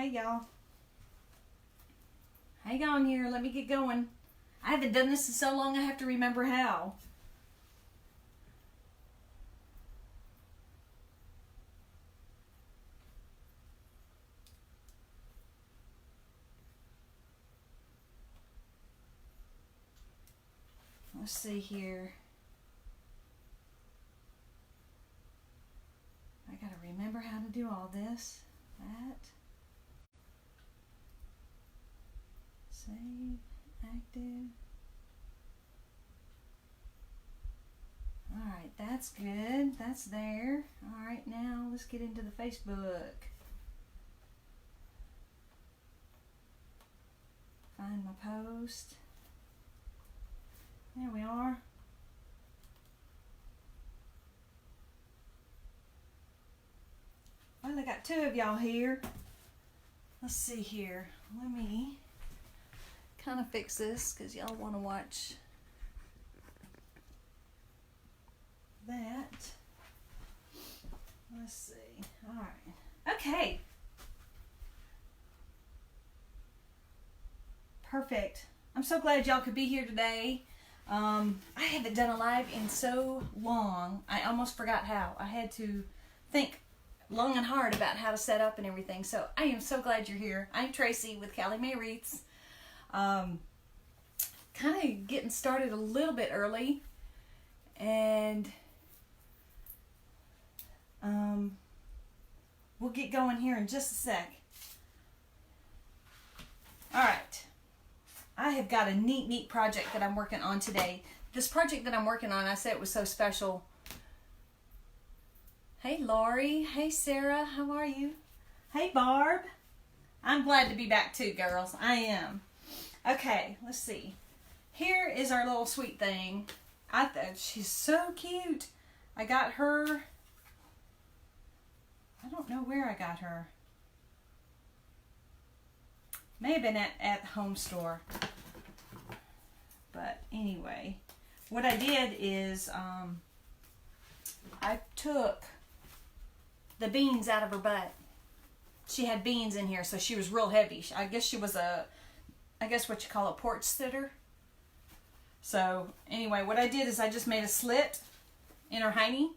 Hey y'all. Hang on here, let me get going. I haven't done this in so long I have to remember how. Let's see here. I gotta remember how to do all this. That. Save. Active. Alright, that's good. That's there. Alright, now let's get into the Facebook. Find my post. There we are. Well, I got two of y'all here. Let's see here. Let me kind of fix this because y'all want to watch that. Let's see. All right. Okay. Perfect. I'm so glad y'all could be here today. I haven't done a live in so long. I almost forgot how. I had to think long and hard about how to set up and everything. So I am so glad you're here. I'm Tracy with Callie Mae Wreaths. Kind of getting started a little bit early, and we'll get going here in just a sec. All right. I have got a neat project that I'm working on today. This project that I'm working on, I said it was so special. Hey, Lori. Hey, Sarah. How are you? Hey, Barb. I'm glad to be back too, girls. I am. Okay, let's see. Here is our little sweet thing. I thought she's so cute. I got her. I don't know where I got her. May have been at the home store. But anyway, what I did is I took the beans out of her butt. She had beans in here, so she was real heavy. I guess she was what you call a porch sitter. So anyway, what I did is I just made a slit in her hiney,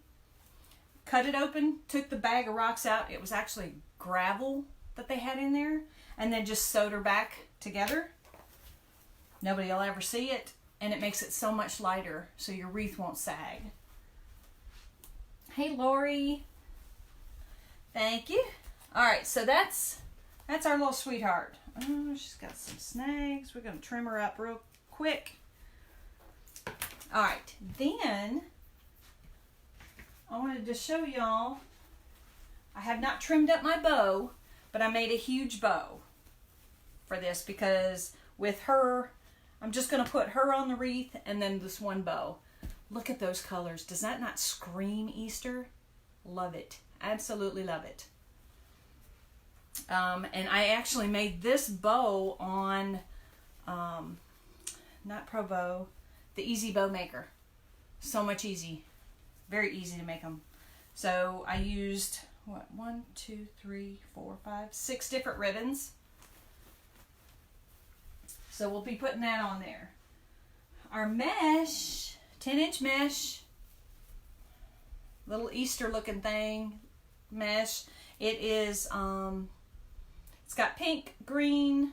cut it open, took the bag of rocks out. It was actually gravel that they had in there, and then just sewed her back together. Nobody will ever see it, and it makes it so much lighter so your wreath won't sag. Hey, Lori. Thank you. All right, so that's our little sweetheart. Oh, she's got some snags. We're going to trim her up real quick. All right, then I wanted to show y'all, I have not trimmed up my bow, but I made a huge bow for this because with her, I'm just going to put her on the wreath and then this one bow. Look at those colors. Does that not scream Easter? Love it. Absolutely love it. And I actually made this bow on, not Pro Bow, the Easy Bow Maker. So much easy. Very easy to make them. So I used, 6 different ribbons. So we'll be putting that on there. Our mesh, 10-inch mesh, little Easter looking thing, mesh. It is, it's got pink, green,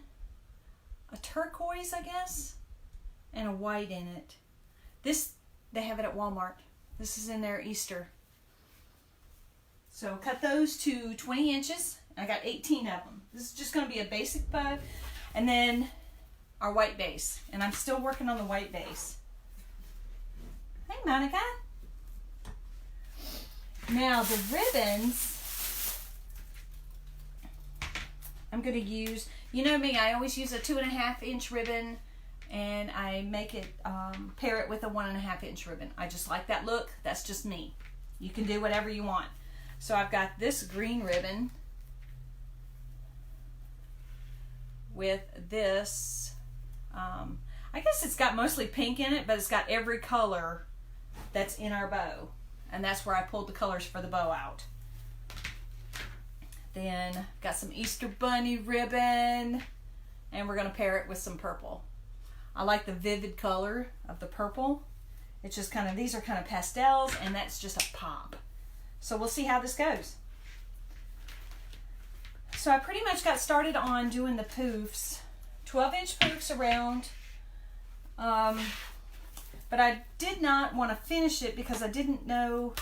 a turquoise, I guess, and a white in it. This, they have it at Walmart. This is in their Easter. So cut those to 20 inches. I got 18 of them. This is just going to be a basic bow. And then our white base. And I'm still working on the white base. Hey, Monica. Now the ribbons, I'm going to use, you know me, I always use a 2.5-inch ribbon, and I make it, pair it with a 1.5-inch ribbon. I just like that look. That's just me. You can do whatever you want. So I've got this green ribbon with this, I guess it's got mostly pink in it, but it's got every color that's in our bow. And that's where I pulled the colors for the bow out. Then got some Easter Bunny ribbon, and we're going to pair it with some purple. I like the vivid color of the purple. It's just kind of, these are kind of pastels, and that's just a pop. So we'll see how this goes. So I pretty much got started on doing the poofs, 12-inch poofs around, but I did not want to finish it because I didn't know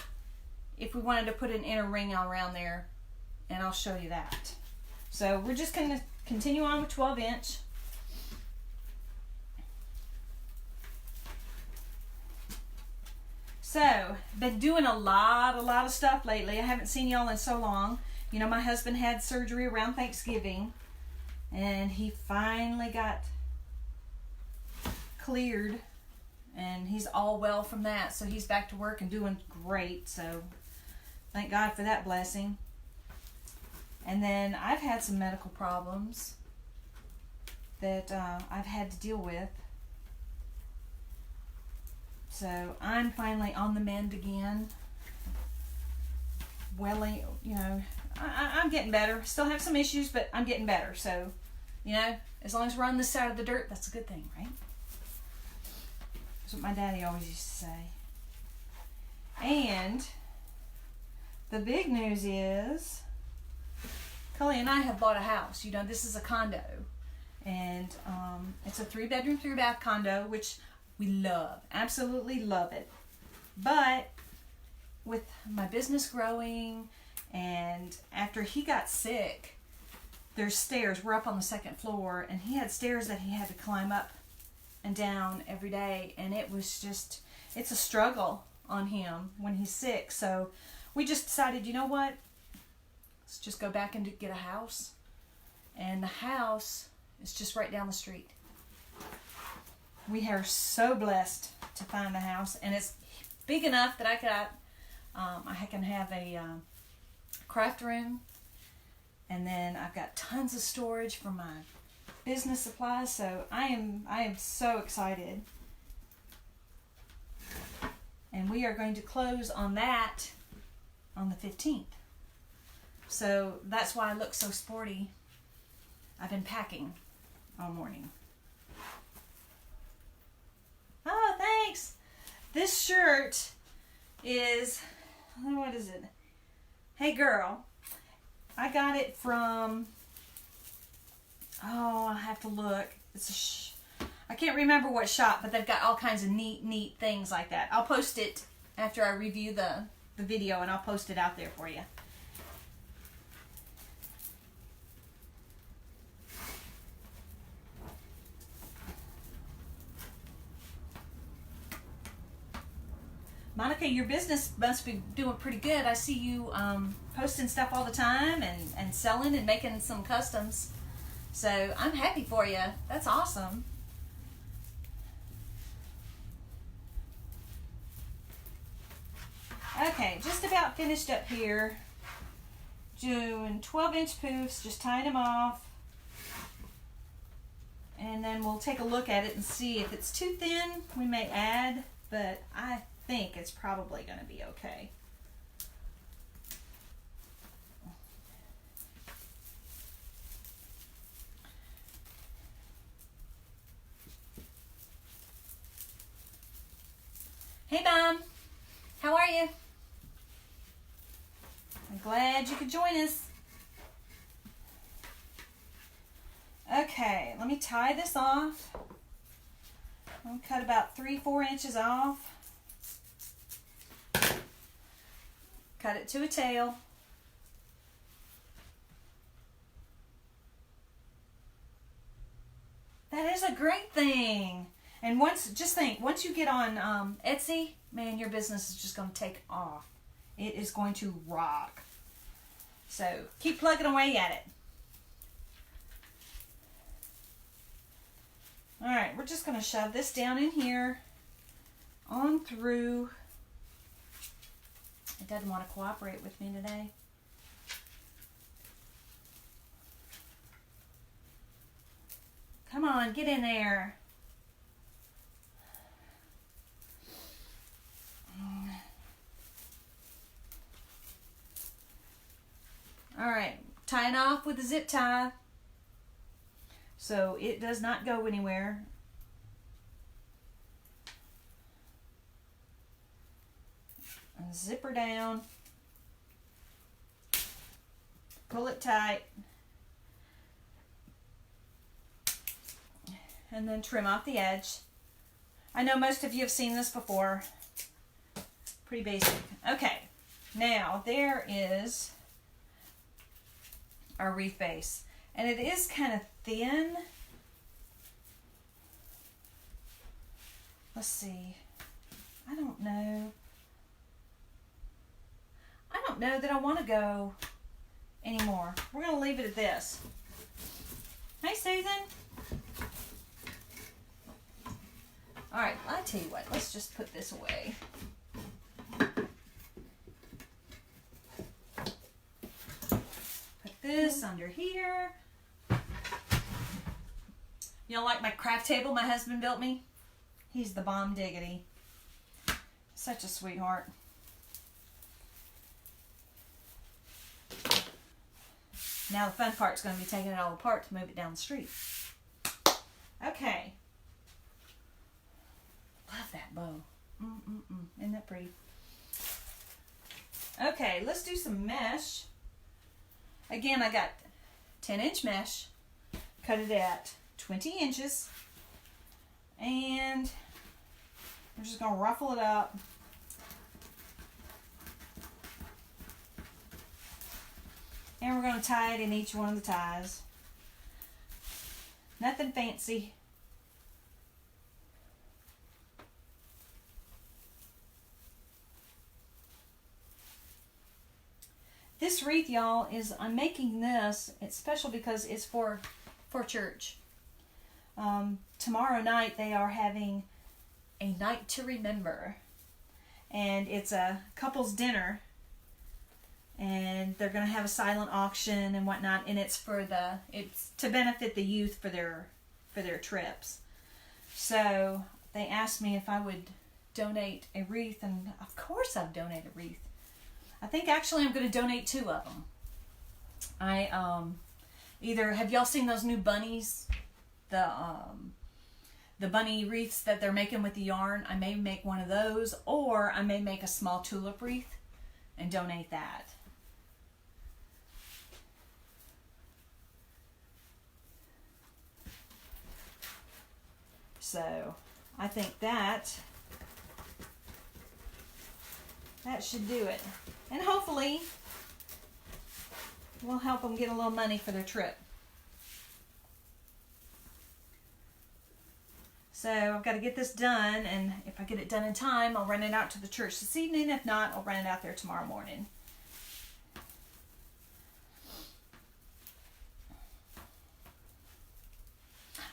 if we wanted to put an inner ring around there, and I'll show you that. So we're just going to continue on with 12-inch. So, been doing a lot of stuff lately. I haven't seen y'all in so long. You know, my husband had surgery around Thanksgiving, and he finally got cleared, and he's all well from that. So he's back to work and doing great. So thank God for that blessing. And then I've had some medical problems that I've had to deal with. So I'm finally on the mend again. Well, you know, I'm getting better. Still have some issues, but I'm getting better. So, you know, as long as we're on this side of the dirt, that's a good thing, right? That's what my daddy always used to say. And the big news is Cully and I have bought a house. You know, this is a condo. And it's a 3-bedroom, 3-bath condo, which we love. Absolutely love it. But with my business growing, and after he got sick, there's stairs. We're up on the 2nd floor, and he had stairs that he had to climb up and down every day, and it was just, it's a struggle on him when he's sick. So we just decided, you know what? Let's just go back and get a house. And the house is just right down the street. We are so blessed to find the house, and it's big enough that I can have a craft room, and then I've got tons of storage for my business supplies. So I am so excited, and we are going to close on that on the 15th. So that's why I look so sporty. I've been packing all morning. Oh, thanks. This shirt is, what is it? Hey Girl. I got it from, oh, I have to look. It's I can't remember what shop, but they've got all kinds of neat things like that. I'll post it after I review the video, and I'll post it out there for you. Monica, your business must be doing pretty good. I see you posting stuff all the time and selling and making some customs. So I'm happy for you. That's awesome. Okay, just about finished up here. Doing 12-inch poofs, just tying them off. And then we'll take a look at it and see if it's too thin, we may add, but I think it's probably going to be okay. Hey Mom, how are you? I'm glad you could join us. Okay, let me tie this off. I'll cut about 3-4 inches off. Cut it to a tail. That is a great thing. And just think, once you get on Etsy, man, your business is just going to take off. It is going to rock. So keep plugging away at it. All right, we're just going to shove this down in here, on through. It doesn't want to cooperate with me today. Come on, get in there. tying off with a zip tie so it does not go anywhere. And zip her down. Pull it tight. And then trim off the edge. I know most of you have seen this before. Pretty basic. Okay, now there is our wreath base. And it is kind of thin. Let's see. I don't know that I want to go anymore. We're going to leave it at this. Hey, Susan. All right, I tell you what. Let's just put this away. Put this under here. Y'all like my craft table my husband built me? He's the bomb diggity. Such a sweetheart. Now the fun part's going to be taking it all apart to move it down the street. Okay. Love that bow. Isn't that pretty? Okay, let's do some mesh. Again, I got 10-inch mesh. Cut it at 20 inches. And we're just going to ruffle it up. And we're going to tie it in each one of the ties. Nothing fancy. This wreath, y'all, I'm making this. It's special because it's for church. Tomorrow night they are having a night to remember. And it's a couple's dinner. And they're going to have a silent auction and whatnot, and it's to benefit the youth for their trips. So they asked me if I would donate a wreath, and of course I've donated a wreath. I think actually I'm going to donate 2 of them. Either have y'all seen those new bunnies, the bunny wreaths that they're making with the yarn? I may make one of those, or I may make a small tulip wreath and donate that. So I think that should do it. And hopefully we'll help them get a little money for their trip. So I've got to get this done, and if I get it done in time, I'll run it out to the church this evening. If not, I'll run it out there tomorrow morning.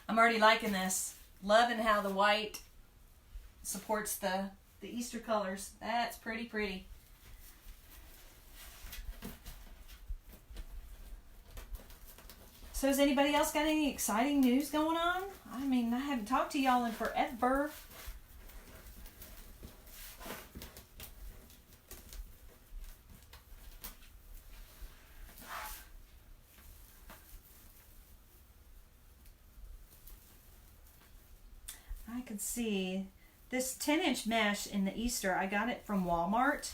I'm already liking this. Loving how the white supports the Easter colors. That's pretty pretty. So has anybody else got any exciting news going on? I mean, I haven't talked to y'all in forever. I could see this 10-inch mesh in the Easter. I got it from Walmart.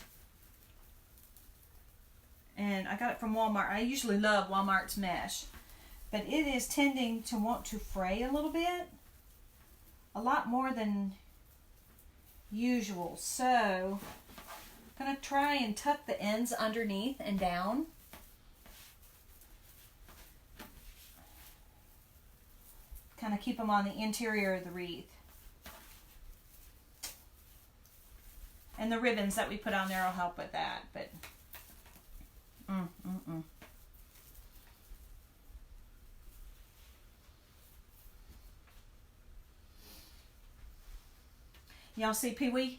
And I got it from Walmart. I usually love Walmart's mesh. But it is tending to want to fray a little bit. A lot more than usual. So I'm going to try and tuck the ends underneath and down. Kind of keep them on the interior of the wreath. And the ribbons that we put on there will help with that. But y'all see Pee-wee?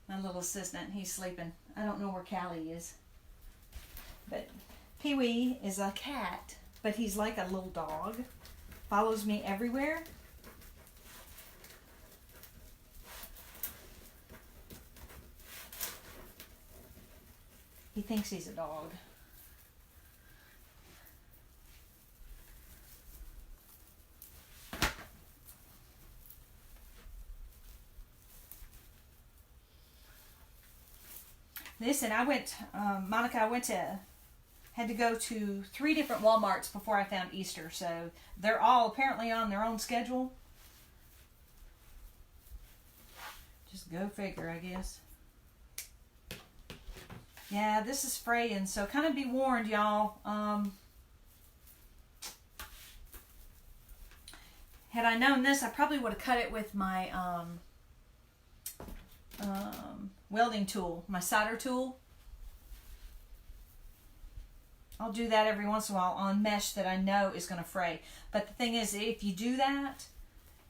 My little assistant, he's sleeping. I don't know where Callie is. But Pee-wee is a cat, but he's like a little dog. Follows me everywhere. He thinks he's a dog. Listen, Monica, had to go to 3 different Walmarts before I found Easter, so they're all apparently on their own schedule. Just go figure, I guess. Yeah, this is fraying, so kind of be warned, y'all. Had I known this, I probably would have cut it with my welding tool, my solder tool. I'll do that every once in a while on mesh that I know is going to fray. But the thing is, if you do that,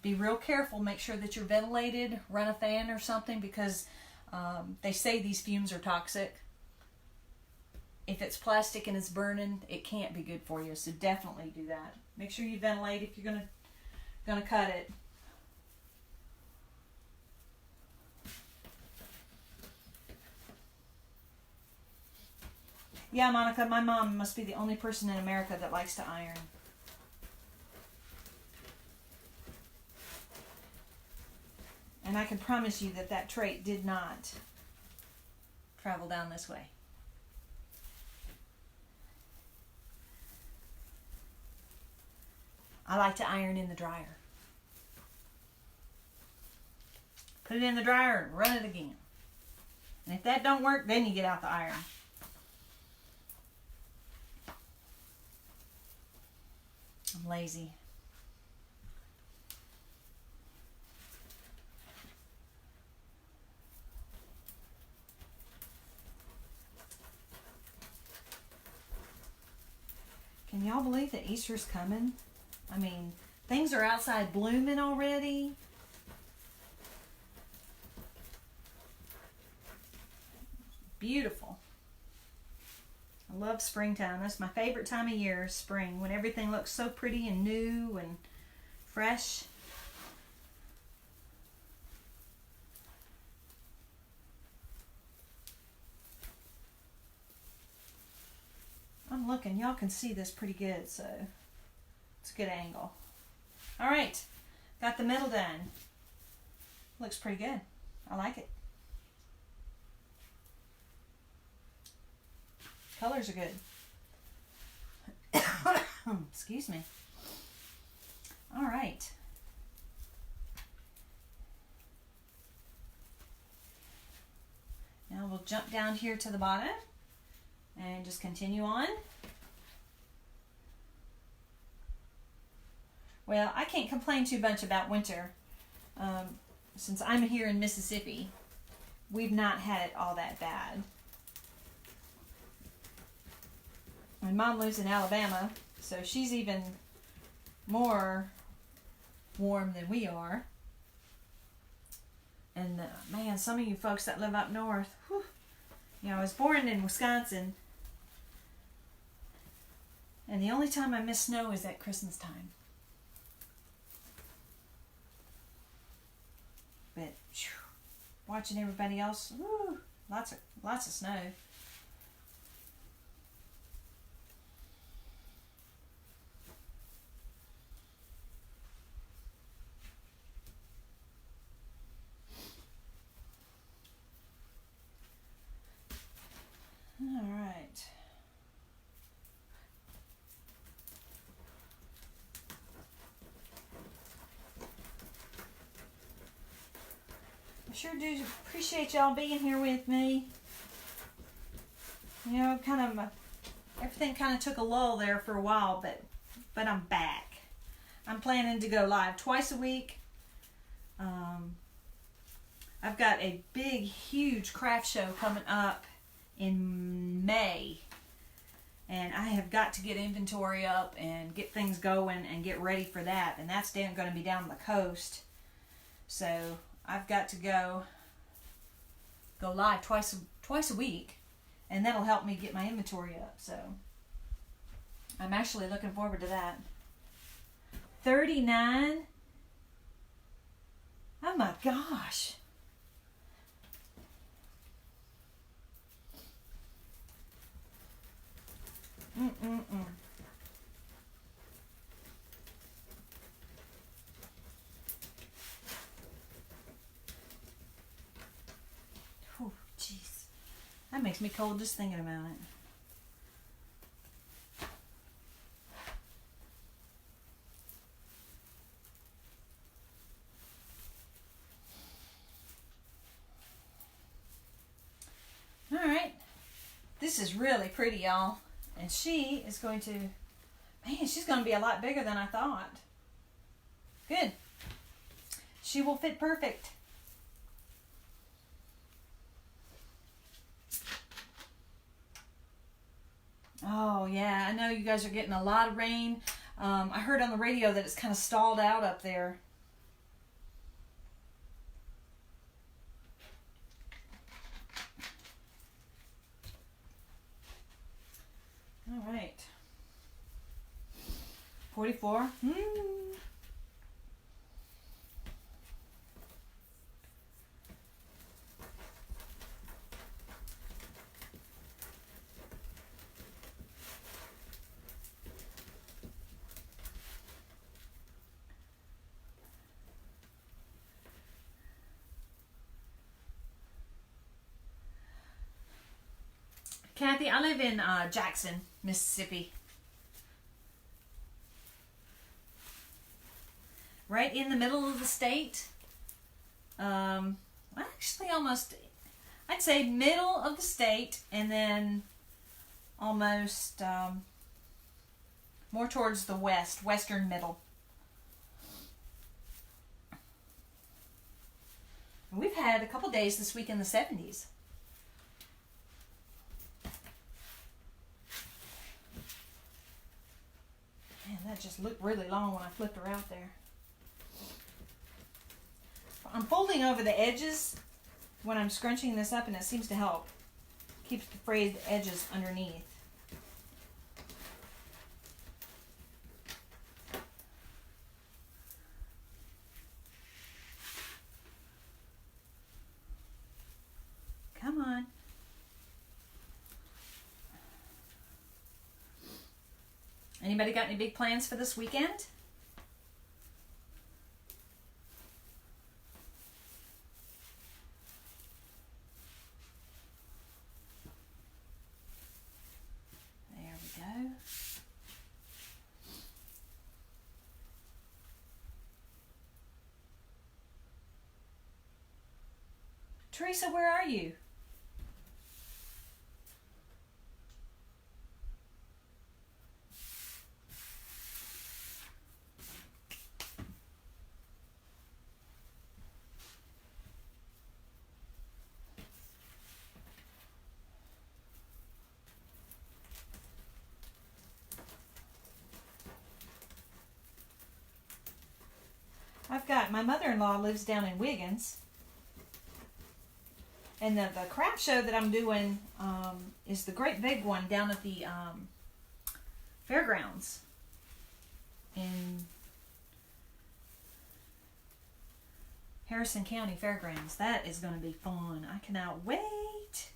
be real careful. Make sure that you're ventilated. Run a fan or something, because they say these fumes are toxic. If it's plastic and it's burning, it can't be good for you. So definitely do that. Make sure you ventilate if you're gonna cut it. Yeah, Monica, my mom must be the only person in America that likes to iron. And I can promise you that that trait did not travel down this way. I like to iron in the dryer. Put it in the dryer and run it again. And if that don't work, then you get out the iron. I'm lazy. Can y'all believe that Easter's coming? I mean, things are outside blooming already. Beautiful. I love springtime. That's my favorite time of year, is spring, when everything looks so pretty and new and fresh. I'm looking. Y'all can see this pretty good, so it's a good angle. All right, got the middle done. Looks pretty good. I like it. Colors are good. Excuse me. All right. Now we'll jump down here to the bottom and just continue on. Well, I can't complain too much about winter. Since I'm here in Mississippi, we've not had it all that bad. My mom lives in Alabama, so she's even more warm than we are. And man, some of you folks that live up north, whew, you know, I was born in Wisconsin, and the only time I miss snow is at Christmas time. But whew, watching everybody else, whew, lots of snow. All right. I sure do appreciate y'all being here with me. You know, everything kind of took a lull there for a while, but I'm back. I'm planning to go live twice a week. I've got a big, huge craft show coming up in May, and I have got to get inventory up and get things going and get ready for that, and that's going to be down the coast, so I've got to go live twice a week, and that'll help me get my inventory up, so I'm actually looking forward to that. 39. Oh my gosh. Mm-mm-mm. Oh, jeez. That makes me cold just thinking about it. All right. This is really pretty, y'all. And she is going to, man, she's going to be a lot bigger than I thought. Good. She will fit perfect. Oh, yeah, I know you guys are getting a lot of rain. I heard on the radio that it's kind of stalled out up there. All right. 44. Kathy, I live in Jackson, Mississippi. Right in the middle of the state. Actually almost, I'd say middle of the state, and then almost more towards the western middle. We've had a couple days this week in the 70s. Man, that just looked really long when I flipped her out there. I'm folding over the edges when I'm scrunching this up, and it seems to help. Keeps the frayed edges underneath. Come on. Anybody got any big plans for this weekend? There we go. Teresa, where are you? I've got, my mother-in-law lives down in Wiggins. And the craft show that I'm doing is the great big one down at the fairgrounds in Harrison County Fairgrounds. That is going to be fun. I cannot wait.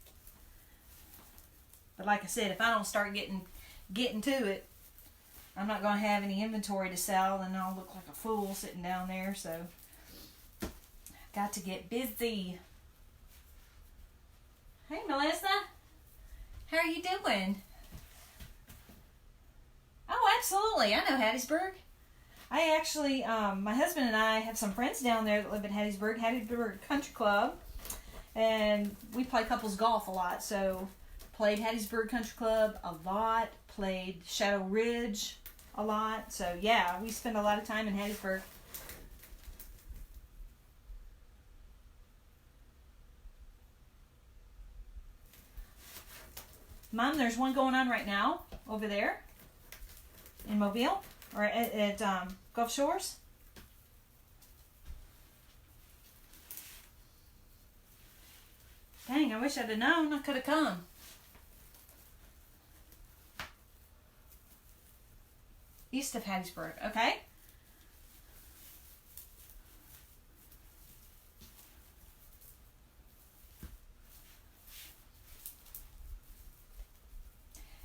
But like I said, if I don't start getting to it, I'm not going to have any inventory to sell, and I'll look like a fool sitting down there. So, got to get busy. Hey, Melissa. How are you doing? Oh, absolutely. I know Hattiesburg. I actually, my husband and I have some friends down there that live in Hattiesburg Country Club. And we play couples golf a lot. So, played Hattiesburg Country Club a lot. Played Shadow Ridge a lot. So, yeah, we spend a lot of time in Hattiesburg. Mom, there's one going on right now over there in Mobile or at Gulf Shores. Dang, I wish I'd have known. I could have come. East of Hattiesburg, okay?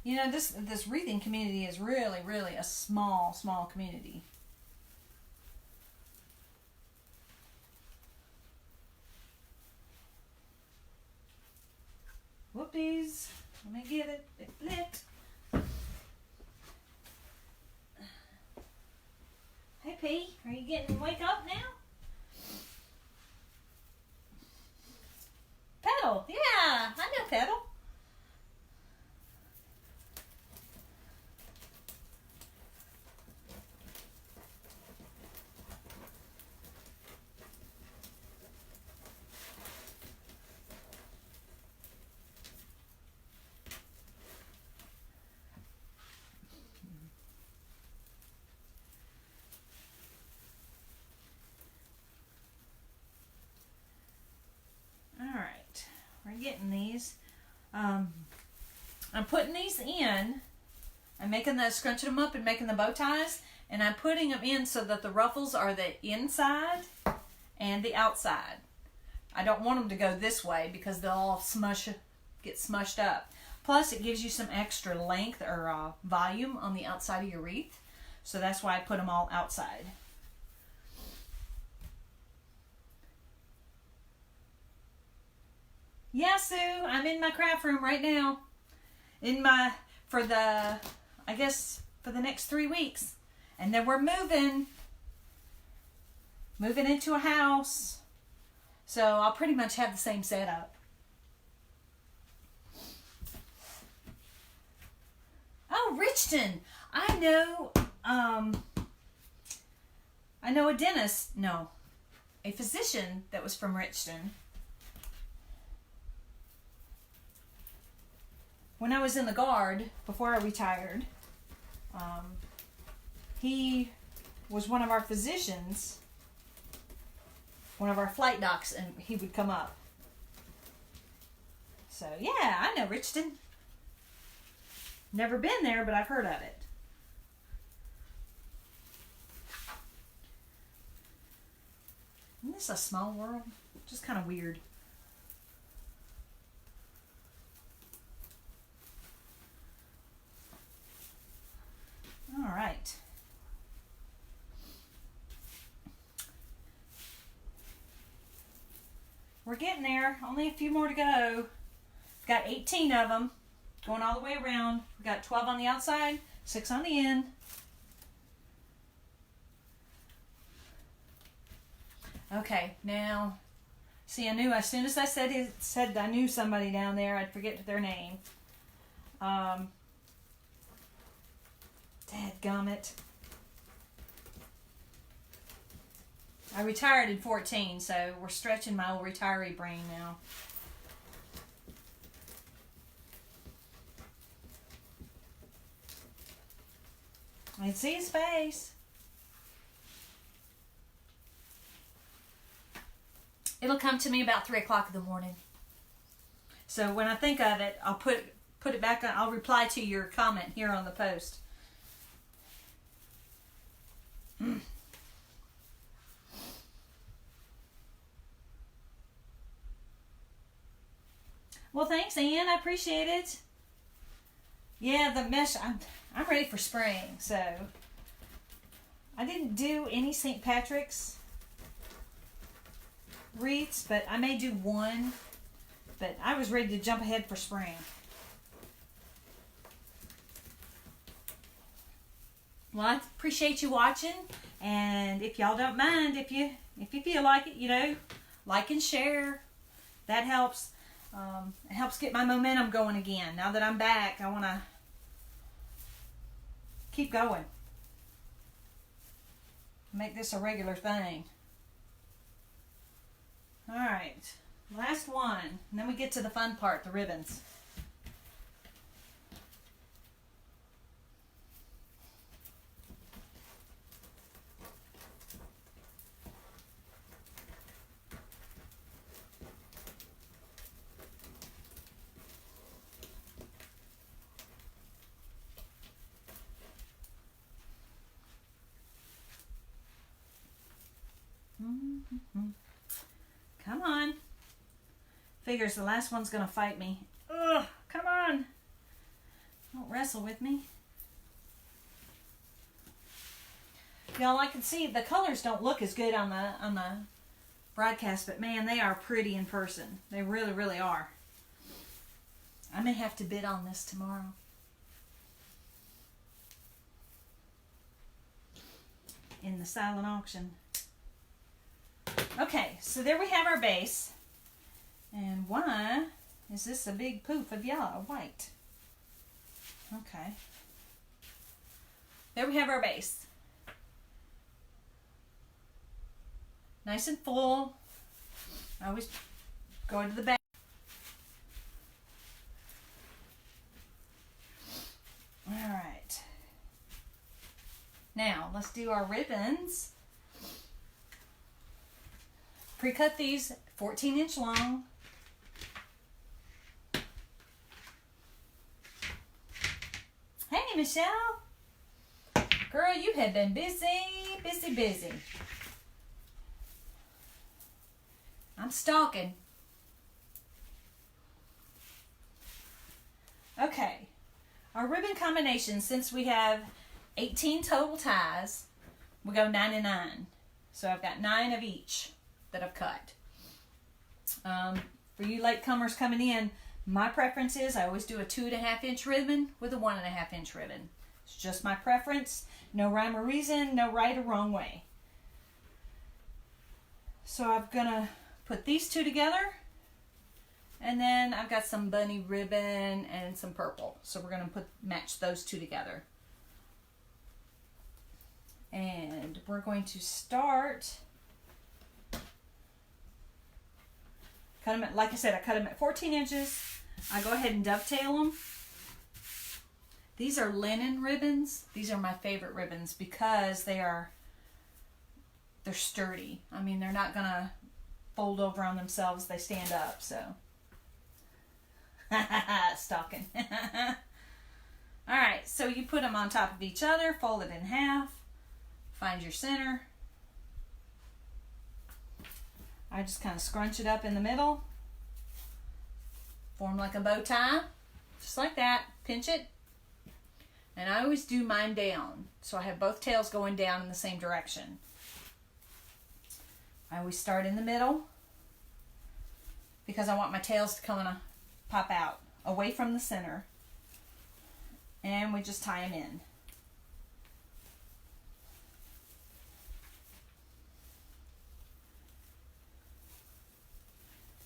You know, this wreathing community is really, really a small, small community. Whoopsies. Let me get it. It flipped. Hey, P. Are you getting wake up now? Pedal. Yeah, I know Pedal. We're getting these. I'm putting these in. I'm making the scrunching them up and making the bow ties, and I'm putting them in so that the ruffles are the inside and the outside. I don't want them to go this way because they'll all get smushed up. Plus, it gives you some extra length or volume on the outside of your wreath, so that's why I put them all outside. Yeah, Sue, I'm in my craft room right now. For the next 3 weeks. And then we're moving into a house. So I'll pretty much have the same setup. Oh, Richton. I know a dentist, no, a physician that was from Richton. When I was in the Guard, before I retired, he was one of our physicians, one of our flight docs, and he would come up. So, yeah, I know Richton. Never been there, but I've heard of it. Isn't this a small world? Just kind of weird. All right. We're getting there. Only a few more to go. Got 18 of them going all the way around. We got 12 on the outside, 6 on the end. Okay, now, see, I knew as soon as I said I knew somebody down there, I'd forget their name. Dadgummit. I retired in 14, so we're stretching my old retiree brain now. I can see his face. It'll come to me about 3 o'clock in the morning. So when I think of it, I'll put it back on. I'll reply to your comment here on the post. Well, thanks, Ann. I appreciate it. Yeah, the mesh. I'm ready for spring. So I didn't do any St. Patrick's wreaths, but I may do one. But I was ready to jump ahead for spring. Well, I appreciate you watching, and if y'all don't mind, if you feel like it, like and share. That helps. It helps get my momentum going again. Now that I'm back, I want to keep going. Make this a regular thing. All right, last one, and then we get to the fun part, the ribbons. Come on. Figures the last one's gonna fight me. Ugh, come on. Don't wrestle with me. Y'all, I can see the colors don't look as good on the broadcast, but man, they are pretty in person. They really, really are. I may have to bid on this tomorrow. In the silent auction. Okay, so there we have our base. And why is this a big poof of yellow, white? Okay. There we have our base. Nice and full. I always go into the back. All right. Now, let's do our ribbons. Pre-cut these 14-inch long. Hey, Michelle. Girl, you have been busy, busy, busy. I'm stalking. Okay. Our ribbon combination, since we have 18 total ties, we go 9 and 9. So I've got 9 of each that I've cut. For you latecomers coming in, my preference is I always do a 2.5-inch ribbon with a 1.5-inch ribbon. It's just my preference. No rhyme or reason, no right or wrong way. So I'm gonna put these two together, and then I've got some bunny ribbon and some purple. So we're gonna match those two together. And we're going to start, cut them at, like I said, I cut them at 14 inches. I go ahead and dovetail them. These are linen ribbons. These are my favorite ribbons because they're sturdy. I mean, they're not gonna fold over on themselves. They stand up, so. Stalking. All right, so you put them on top of each other, fold it in half, find your center. I just kind of scrunch it up in the middle, form like a bow tie, just like that, pinch it. And I always do mine down, so I have both tails going down in the same direction. I always start in the middle because I want my tails to kind of pop out away from the center. And we just tie them in.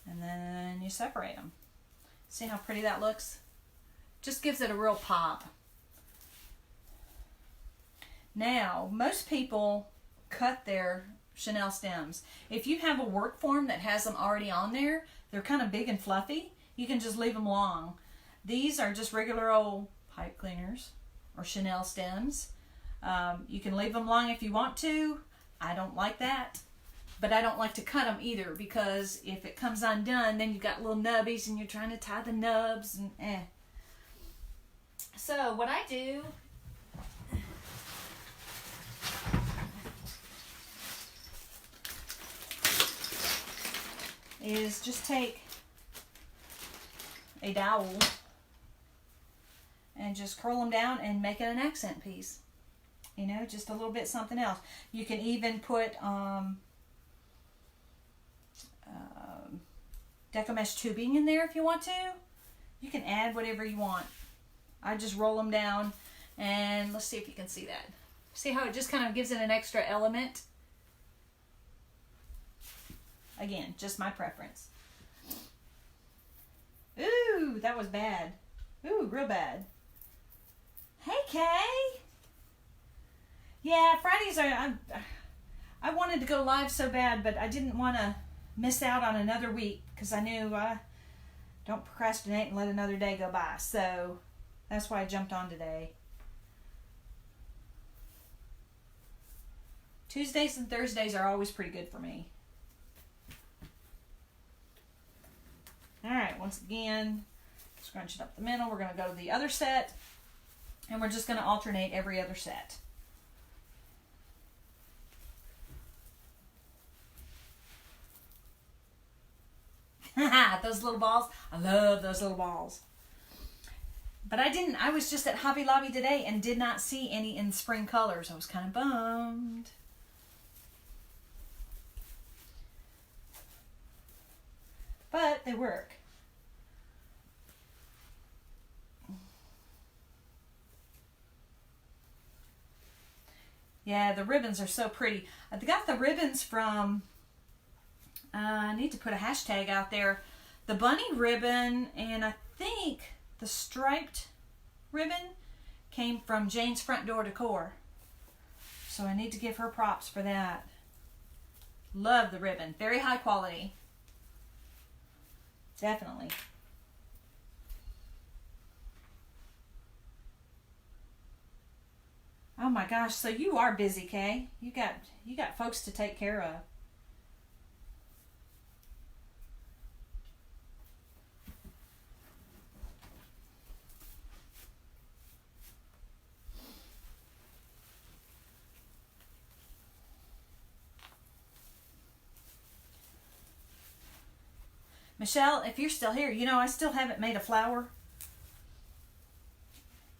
And then you separate them. See how pretty that looks? Just gives it a real pop. Now, most people cut their chenille stems. If you have a work form that has them already on there, they're kind of big and fluffy, you can just leave them long. These are just regular old pipe cleaners or chenille stems. You can leave them long if you want to. I don't like that. But I don't like to cut them either because if it comes undone, then you've got little nubbies and you're trying to tie the nubs and So what I do is just take a dowel and just curl them down and make it an accent piece. You know, just a little bit something else. You can even put Deco mesh tubing in there if you want to. You can add whatever you want. I just roll them down and let's see if you can see that. See how it just kind of gives it an extra element? Again, just my preference. Ooh, that was bad. Ooh, real bad. Hey, Kay. Yeah, Fridays are, I wanted to go live so bad, but I didn't want to miss out on another week because I knew don't procrastinate and let another day go by. So that's why I jumped on today. Tuesdays and Thursdays are always pretty good for me. All right, once again, scrunch it up the middle. We're going to go to the other set, and we're just going to alternate every other set. Those little balls. I love those little balls. But I was just at Hobby Lobby today and did not see any in spring colors. I was kind of bummed. But they work. Yeah, the ribbons are so pretty. I got the ribbons from, I need to put a hashtag out there. The bunny ribbon, and I think the striped ribbon came from Jane's Front Door Decor. So I need to give her props for that. Love the ribbon. Very high quality. Definitely. Oh my gosh, so you are busy, Kay. You got folks to take care of. Michelle, if you're still here, you know I still haven't made a flower.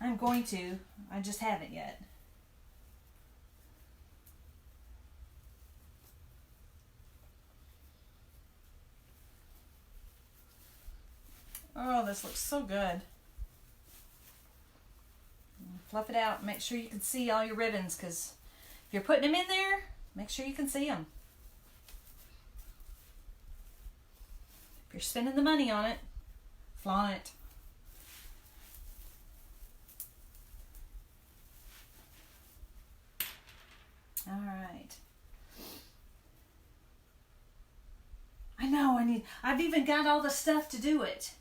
I'm going to. I just haven't yet. Oh, this looks so good. Fluff it out. Make sure you can see all your ribbons, because if you're putting them in there, make sure you can see them. If you're spending the money on it, flaunt it. All right. I know, I've even got all the stuff to do it.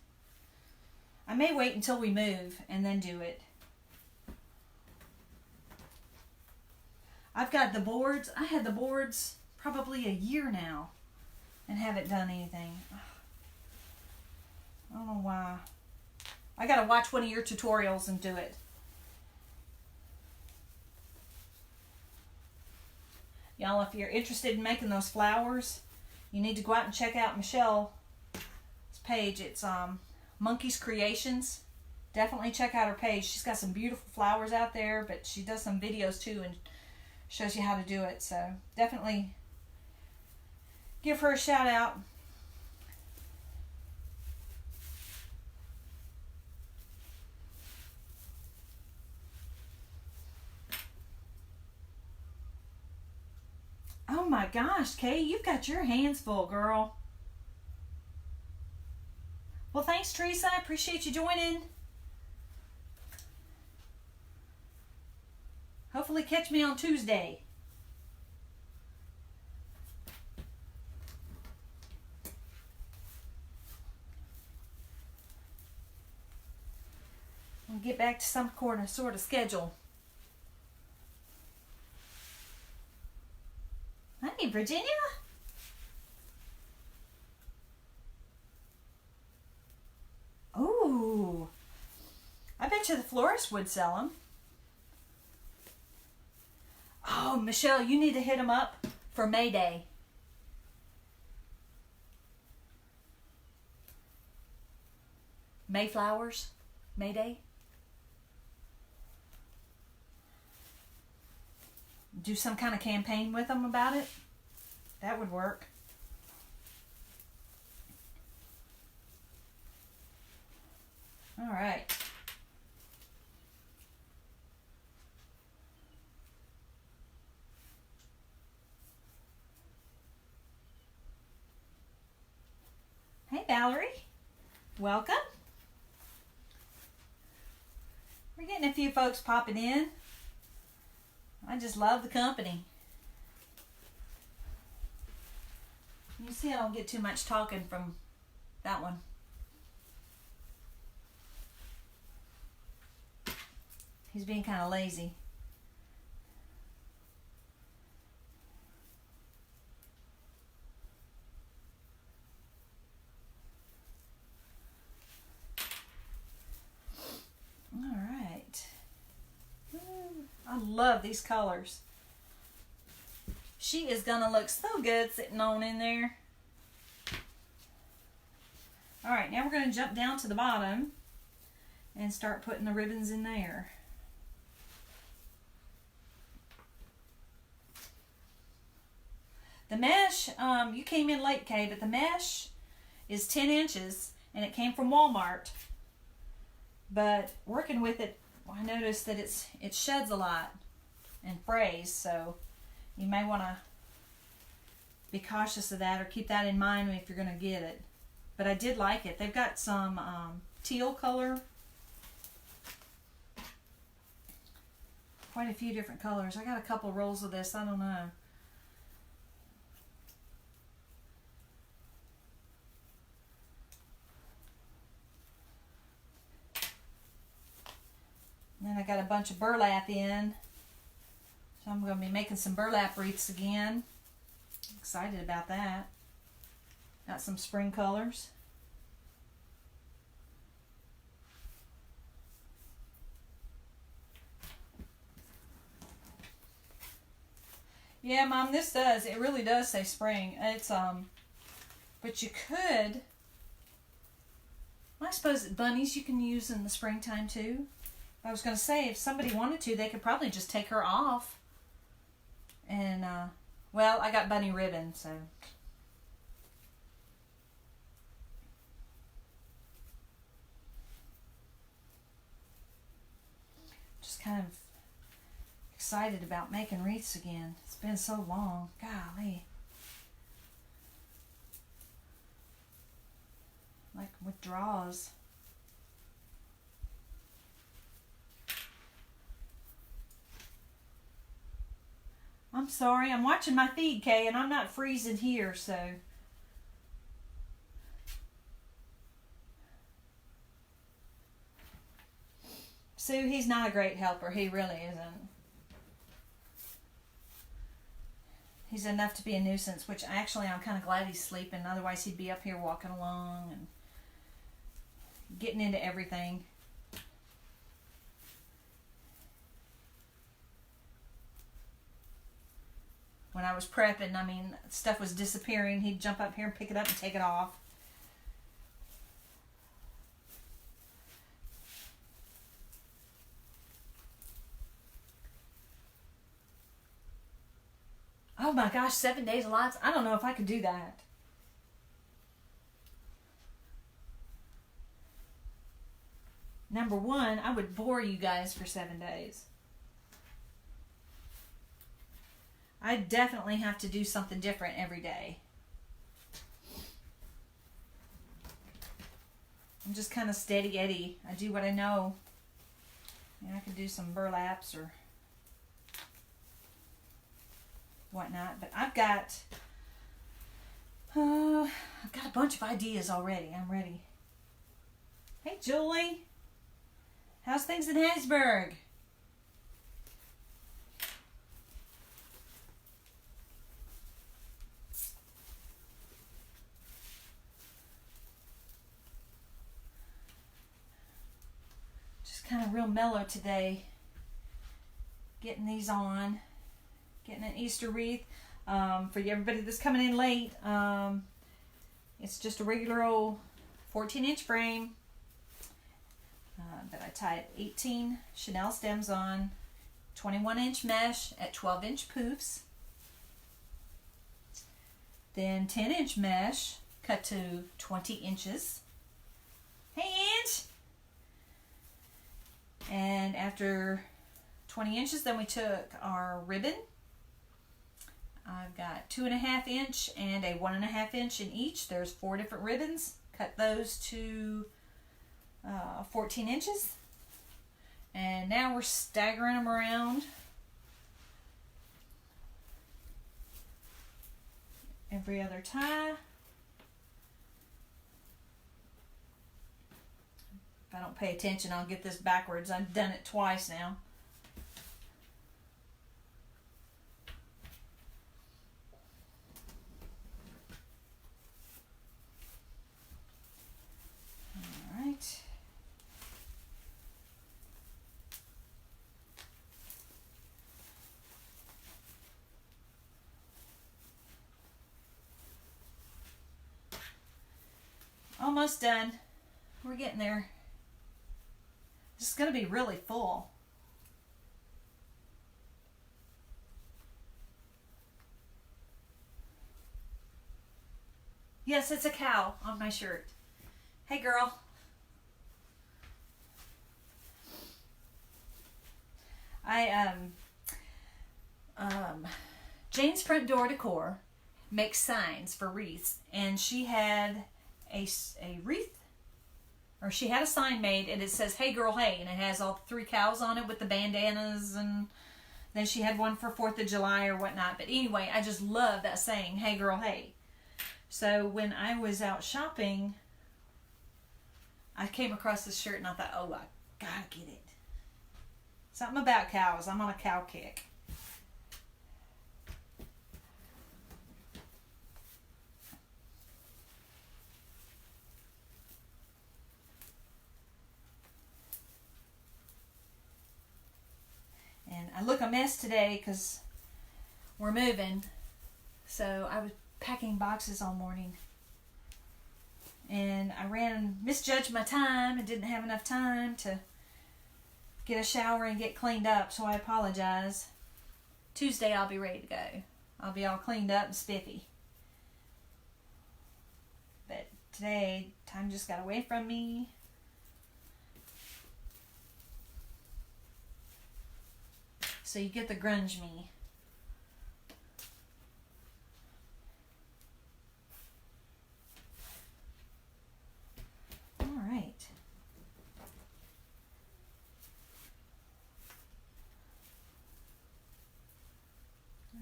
I may wait until we move and then do it. I've got the boards. I had the boards probably a year now and haven't done anything. I don't know why. I gotta watch one of your tutorials and do it. Y'all, if you're interested in making those flowers, you need to go out and check out Michelle's page. It's Monkey's Creations. Definitely check out her page. She's got some beautiful flowers out there, but she does some videos too and shows you how to do it. So definitely give her a shout out. Oh my gosh, Kay, you've got your hands full, girl. Well, thanks, Teresa. I appreciate you joining. Hopefully catch me on Tuesday. We'll get back to some sort of schedule. Hi, Virginia. Oh, I bet you the florist would sell them. Oh, Michelle, you need to hit them up for May Day. Mayflowers, May Day. Do some kind of campaign with them about it. That would work. All right. Hey, Valerie. Welcome. We're getting a few folks popping in. I just love the company. You see I don't get too much talking from that one. He's being kind of lazy. All right. I love these colors. She is gonna look so good sitting on in there. All right, now we're gonna jump down to the bottom and start putting the ribbons in there. The mesh, you came in late, Kay, but the mesh is 10 inches and it came from Walmart. But working with it, I noticed that it sheds a lot and frays, so you may want to be cautious of that or keep that in mind if you're going to get it. But I did like it. They've got some teal color. Quite a few different colors. I got a couple rolls of this. I don't know. And then I got a bunch of burlap in. So I'm going to be making some burlap wreaths again. Excited about that. Got some spring colors. Yeah, Mom, this does. It really does say spring. It's, but you could, I suppose bunnies you can use in the springtime too. I was going to say, if somebody wanted to, they could probably just take her off. And, well, I got bunny ribbon, so. Just kind of excited about making wreaths again. It's been so long. Golly. Like withdrawals. I'm sorry, I'm watching my feed, Kay, and I'm not freezing here, so. Sue, he's not a great helper. He really isn't. He's enough to be a nuisance, which actually I'm kind of glad he's sleeping. Otherwise, he'd be up here walking along and getting into everything. When I was prepping, I mean, stuff was disappearing. He'd jump up here and pick it up and take it off. Oh my gosh, 7 days of lights. I don't know if I could do that. Number one, I would bore you guys for 7 days. I definitely have to do something different every day. I'm just kind of steady Eddie. I do what I know. I could do some burlaps or whatnot, but I've got a bunch of ideas already. I'm ready. Hey, Julie. How's things in Hattiesburg? Kind of real mellow today. Getting these on. Getting an Easter wreath. For everybody that's coming in late, it's just a regular old 14-inch frame. But I tied 18 Chanel stems on. 21-inch mesh at 12-inch poofs. Then 10-inch mesh cut to 20 inches. Hey, Ange! And after 20 inches, then we took our ribbon. I've got 2.5 inch and a 1.5 inch in each. There's 4 different ribbons. Cut those to 14 inches. And now we're staggering them around. Every other tie. If I don't pay attention, I'll get this backwards. I've done it twice now. All right. Almost done. We're getting there. It's going to be really full. Yes, it's a cow on my shirt. Hey, girl. Jane's Front Door Decor makes signs for wreaths, and she had a wreath, or she had a sign made, and it says, "Hey, girl, hey," and it has all 3 cows on it with the bandanas, and then she had one for 4th of July or whatnot. But anyway, I just love that saying, "Hey, girl, hey." So when I was out shopping, I came across this shirt and I thought, oh, I gotta get it. Something about cows. I'm on a cow kick. And I look a mess today because we're moving. So I was packing boxes all morning. And I misjudged my time and didn't have enough time to get a shower and get cleaned up, so I apologize. Tuesday I'll be ready to go. I'll be all cleaned up and spiffy. But today, time just got away from me. So you get the grunge me. All right.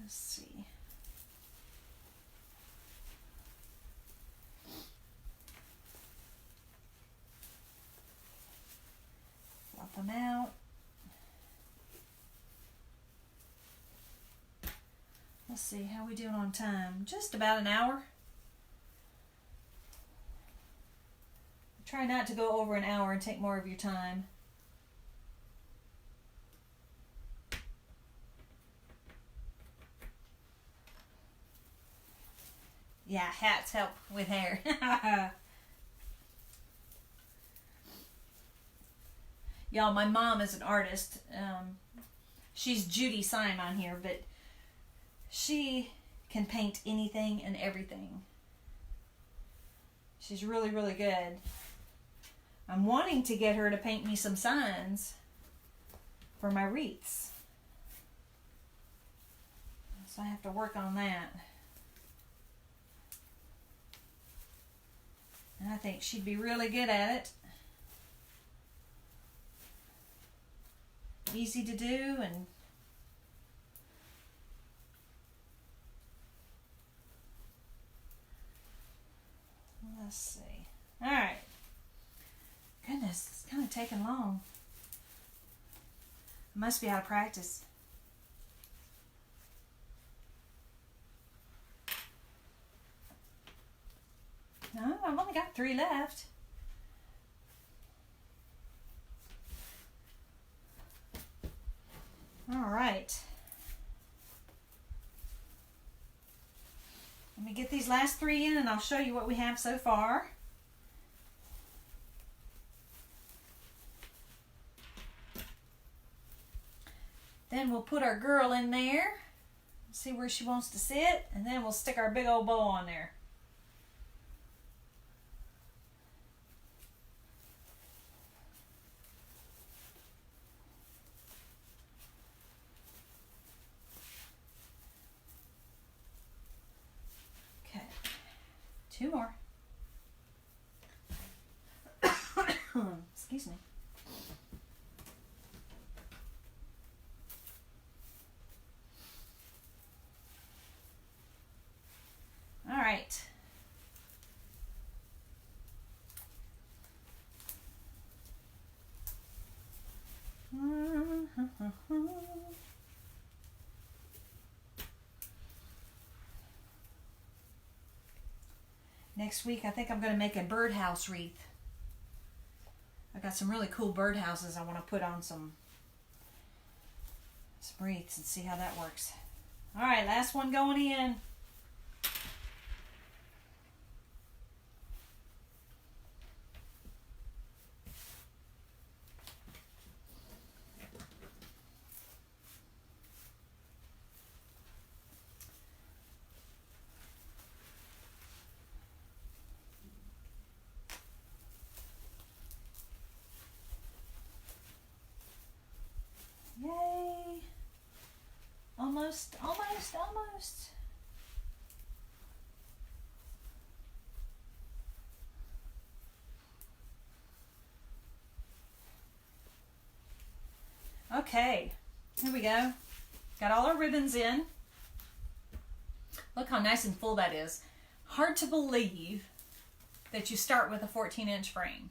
Let's see. Flop them out. Let's see, how we doing on time? Just about an hour. Try not to go over an hour and take more of your time. Yeah, hats help with hair. Y'all, my mom is an artist. She's Judy Syme on here, but she can paint anything and everything. She's really, really good. I'm wanting to get her to paint me some signs for my wreaths. So I have to work on that. And I think she'd be really good at it. Easy to do, and let's see. All right. Goodness, it's kind of taking long. I must be out of practice. No, I've only got 3 left. All right. Let me get these last 3 in and I'll show you what we have so far. Then we'll put our girl in there, see where she wants to sit, and then we'll stick our big old bow on there. Okay, 2 more. Excuse me. All right. Next week, I think I'm going to make a birdhouse wreath. I got some really cool birdhouses I want to put on some wreaths and see how that works. All right, last one going in. almost, almost, almost. Okay, here we go. Got all our ribbons in. Look how nice and full that is. Hard to believe that you start with a 14-inch frame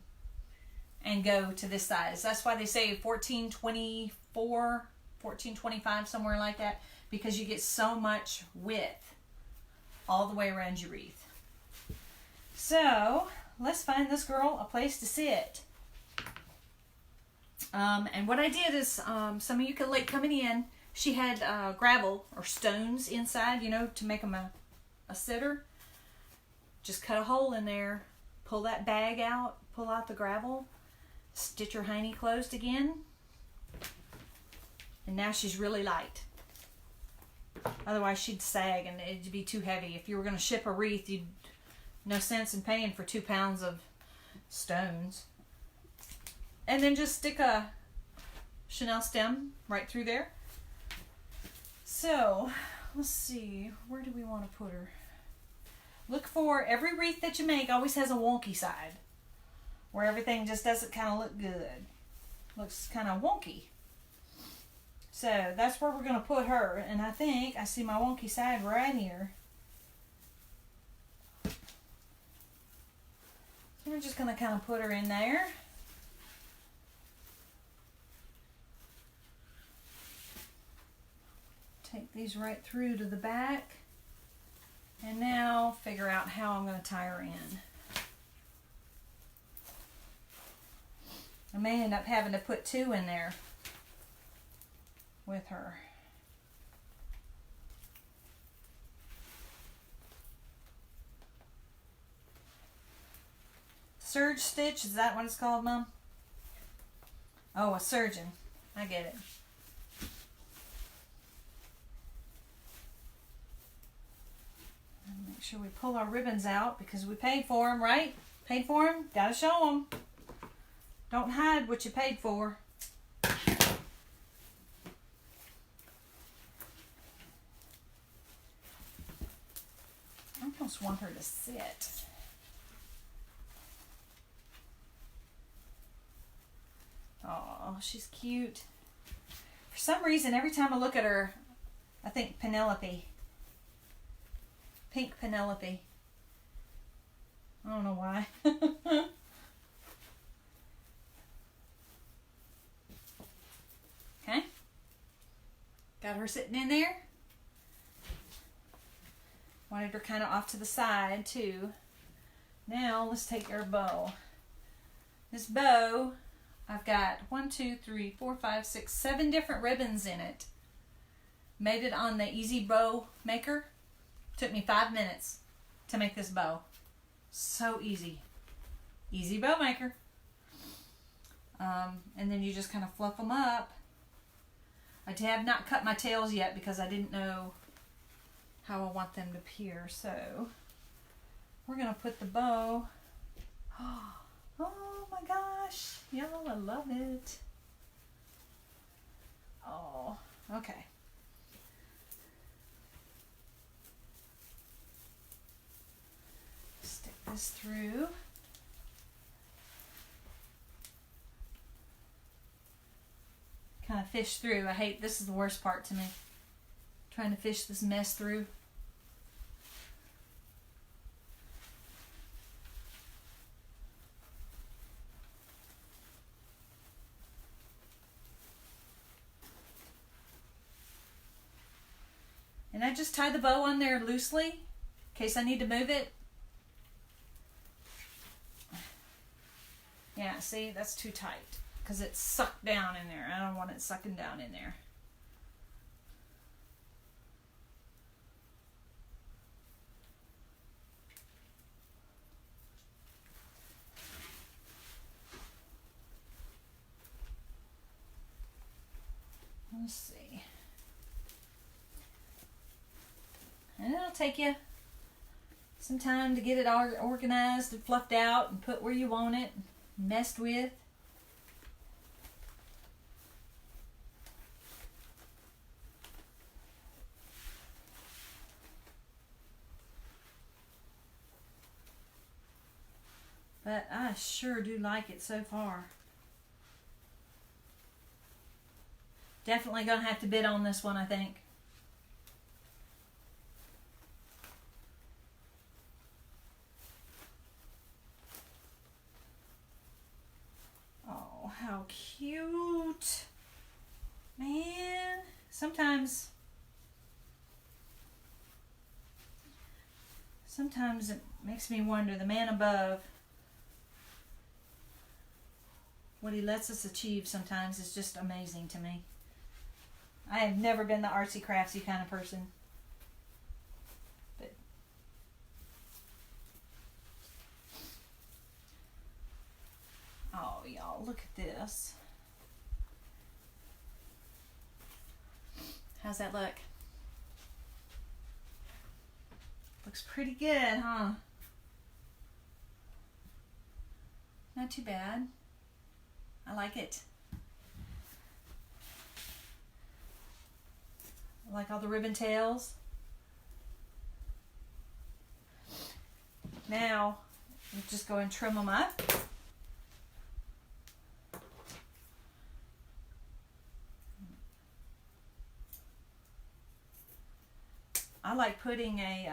and go to this size. That's why they say 1424, 1425, somewhere like that, because you get so much width all the way around your wreath. So let's find this girl a place to sit. And what I did is, some of you could like coming in, she had gravel or stones inside, you know, to make them a sitter. Just cut a hole in there, pull that bag out, pull out the gravel, stitch her hiney closed again, and now she's really light. Otherwise she'd sag and it'd be too heavy. If you were going to ship a wreath, you'd no sense in paying for 2 pounds of stones. And then just stick a chenille stem right through there. So, let's see, where do we want to put her? Look for, every wreath that you make always has a wonky side, where everything just doesn't kind of look good. Looks kind of wonky. So, that's where we're going to put her, and I think I see my wonky side right here. So, we're just going to kind of put her in there. Take these right through to the back, and now figure out how I'm going to tie her in. I may end up having to put 2 in there with her. Serge stitch, is that what it's called, Mom? Oh, a surgeon. I get it. Make sure we pull our ribbons out because we paid for them, right? Paid for them? Gotta show them. Don't hide what you paid for. I almost want her to sit. Oh, she's cute. For some reason, every time I look at her, I think Penelope. Pink Penelope. I don't know why. Okay. Got her sitting in there. Wanted her kind of off to the side too. Now let's take our bow. This bow, I've got 1, 2, 3, 4, 5, 6, 7 different ribbons in it. Made it on the Easy Bow Maker. Took me 5 minutes to make this bow. So easy. Easy bow maker. And then you just kind of fluff them up. I have not cut my tails yet because I didn't know how I want them to appear. So we're going to put the bow. Oh my gosh. Y'all, I love it. Oh, okay. This through. Kind of fish through. I hate, this is the worst part to me. Trying to fish this mess through. And I just tie the bow on there loosely in case I need to move it. Yeah, see, that's too tight because it's sucked down in there. I don't want it sucking down in there. Let's see. And it'll take you some time to get it all organized and fluffed out and put where you want it. Messed with. but I sure do like it so far. Definitely gonna have to bid on this one, I think. Oh, how cute. Man, sometimes it makes me wonder, the man above, what he lets us achieve sometimes is just amazing to me. I have never been the artsy craftsy kind of person. But oh, y'all, look at this. How's that look? Looks pretty good, huh? Not too bad. I like it. I like all the ribbon tails. Now, you just go and trim them up. I like putting a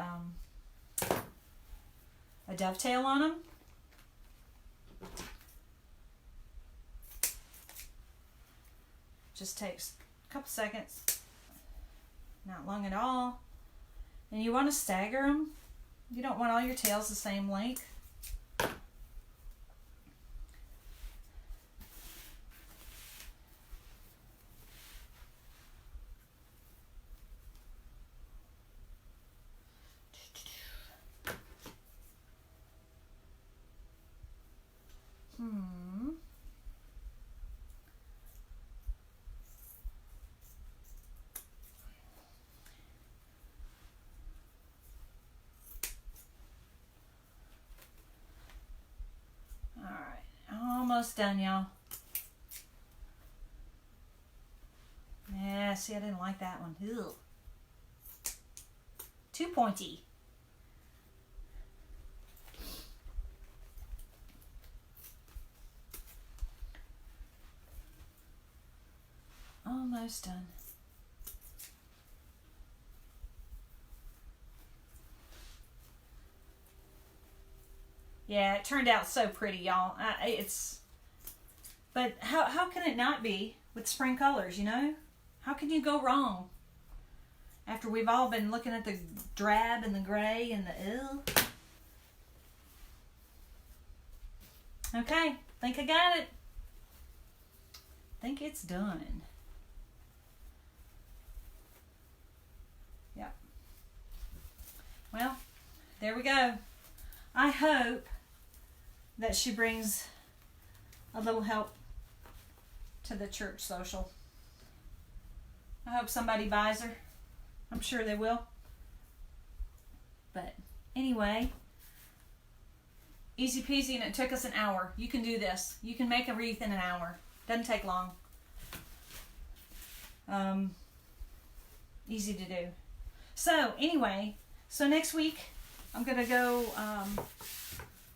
dovetail on them. Just takes a couple seconds, not long at all. And you want to stagger them. You don't want all your tails the same length. Almost done, y'all. Yeah, see, I didn't like that one. Ew. Too pointy. Almost done. Yeah, it turned out so pretty, y'all. But how can it not be with spring colors, you know? How can you go wrong? After we've all been looking at the drab and the gray and the ew. Okay, think I got it. Think it's done. Yep. Well, there we go. I hope that she brings a little help to the church social. I hope somebody buys her. I'm sure they will. But anyway, easy peasy, and it took us an hour. You can do this. You can make a wreath in an hour. Doesn't take long. Easy to do. So anyway, so next week I'm gonna go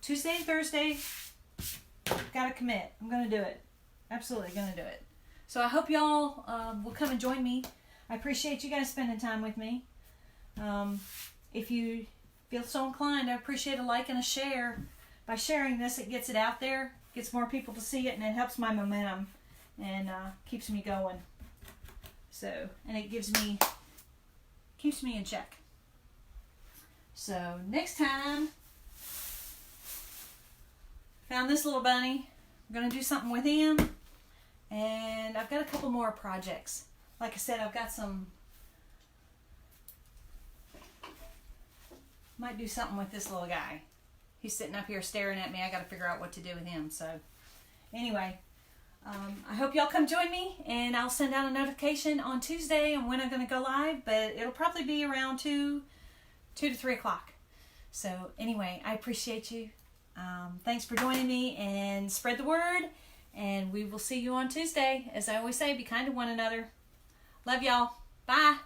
Tuesday and Thursday. Gotta commit. I'm gonna do it. Absolutely gonna do it. So I hope y'all will come and join me. I appreciate you guys spending time with me. If you feel so inclined, I appreciate a like and a share. By sharing this, it gets it out there, gets more people to see it, and it helps my momentum and keeps me going. So, and it keeps me in check. So next time, found this little bunny. I'm gonna do something with him, and I've got a couple more projects. Like I said, I've got some. Might do something with this little guy. He's sitting up here staring at me. I got to figure out what to do with him. So, anyway, I hope y'all come join me, and I'll send out a notification on Tuesday on when I'm going to go live. But it'll probably be around 2 to 3 o'clock. So, anyway, I appreciate you. Thanks for joining me, and spread the word. And we will see you on Tuesday. As I always say, be kind to one another. Love y'all. Bye.